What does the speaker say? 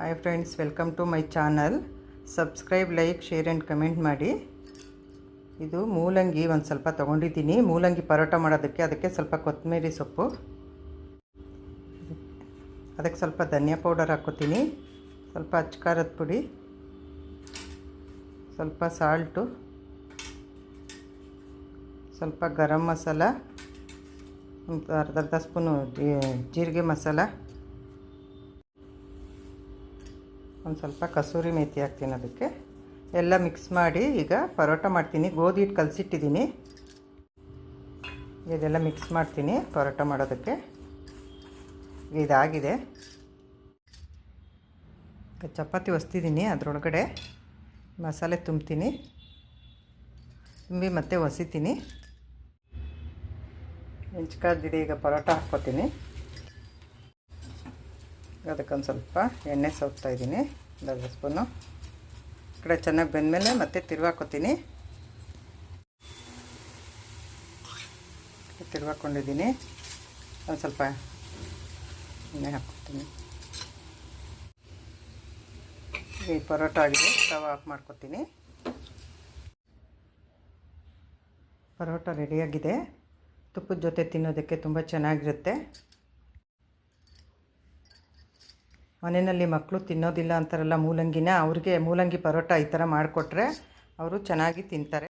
Hi friends, welcome to my channel. Subscribe, like, share and comment ಮಾಡಿ. ಇದು ಮೂಲಂಗಿ ಒಂದು ಸ್ವಲ್ಪ ತೊಗೊಂಡಿದ್ದೀನಿ. ಮೂಲಂಗಿ ಪರೋಟ ಮಾಡೋದಕ್ಕೆ ಅದಕ್ಕೆ ಸ್ವಲ್ಪ ಕೊತ್ತಂಬರಿ ಸೊಪ್ಪು, ಅದಕ್ಕೆ ಸ್ವಲ್ಪ ಧನಿಯಾ ಪೌಡರ್ ಹಾಕ್ಕೋತೀನಿ, ಸ್ವಲ್ಪ ಅಚ್ಕಾರದ ಪುಡಿ, ಸ್ವಲ್ಪ ಸಾಲ್ಟು, ಸ್ವಲ್ಪ ಗರಂ ಮಸಾಲ, ಒಂದು ಅರ್ಧ ಸ್ಪೂನು ಜೀರಿಗೆ ಮಸಾಲ, ಒಂದು ಸ್ವಲ್ಪ ಕಸೂರಿ ಮೇಥಿ ಹಾಕ್ತೀನಿ. ಅದಕ್ಕೆ ಎಲ್ಲ ಮಿಕ್ಸ್ ಮಾಡಿ ಈಗ ಪರೋಟ ಮಾಡ್ತೀನಿ. ಗೋಧಿ ಹಿಟ್ಟು ಕಲಸಿಟ್ಟಿದ್ದೀನಿ, ಇದೆಲ್ಲ ಮಿಕ್ಸ್ ಮಾಡ್ತೀನಿ ಪರೋಟ ಮಾಡೋದಕ್ಕೆ. ಇದಾಗಿದೆ. ಚಪಾತಿ ಒಸ್ತಿದ್ದೀನಿ, ಅದರೊಳಗಡೆ ಮಸಾಲೆ ತುಂಬ್ತೀನಿ, ತುಂಬಿ ಮತ್ತೆ ಒಸಿತೀನಿ. ಹೆಂಚ್ಕಾದಿದೆ, ಈಗ ಪರೋಟ ಹಾಕ್ಕೋತೀನಿ. ಅದಕ್ಕೊಂದು ಸ್ವಲ್ಪ ಎಣ್ಣೆ ಸವರ್ತಾಯಿದ್ದೀನಿ, ಒಂದು ಅರ್ಧ ಸ್ಪೂನು. ಈ ಕಡೆ ಚೆನ್ನಾಗಿ ಬೆಂದಮೇಲೆ ಮತ್ತೆ ತಿರುವಾಕೋತೀನಿ. ತಿರುವಾಕೊಂಡಿದ್ದೀನಿ, ಒಂದು ಸ್ವಲ್ಪ ಎಣ್ಣೆ ಹಾಕ್ಕೊತೀನಿ. ಈ ಪರೋಟ ಆಗಿದೆ, ಸ್ಟವ್ ಆಫ್ ಮಾಡ್ಕೊತೀನಿ. ಪರೋಟ ರೆಡಿಯಾಗಿದೆ. ತುಪ್ಪದ ಜೊತೆ ತಿನ್ನೋದಕ್ಕೆ ತುಂಬ ಚೆನ್ನಾಗಿರುತ್ತೆ. ಮನೆಯಲ್ಲಿ ಮಕ್ಕಳು ತಿನ್ನೋದಿಲ್ಲ ಅಂತಾರಲ್ಲ ಮೂಲಂಗಿನ, ಅವ್ರಿಗೆ ಮೂಲಂಗಿ ಪರೋಟ ಈ ಥರ ಮಾಡಿಕೊಟ್ರೆ ಅವರು ಚೆನ್ನಾಗಿ ತಿಂತಾರೆ.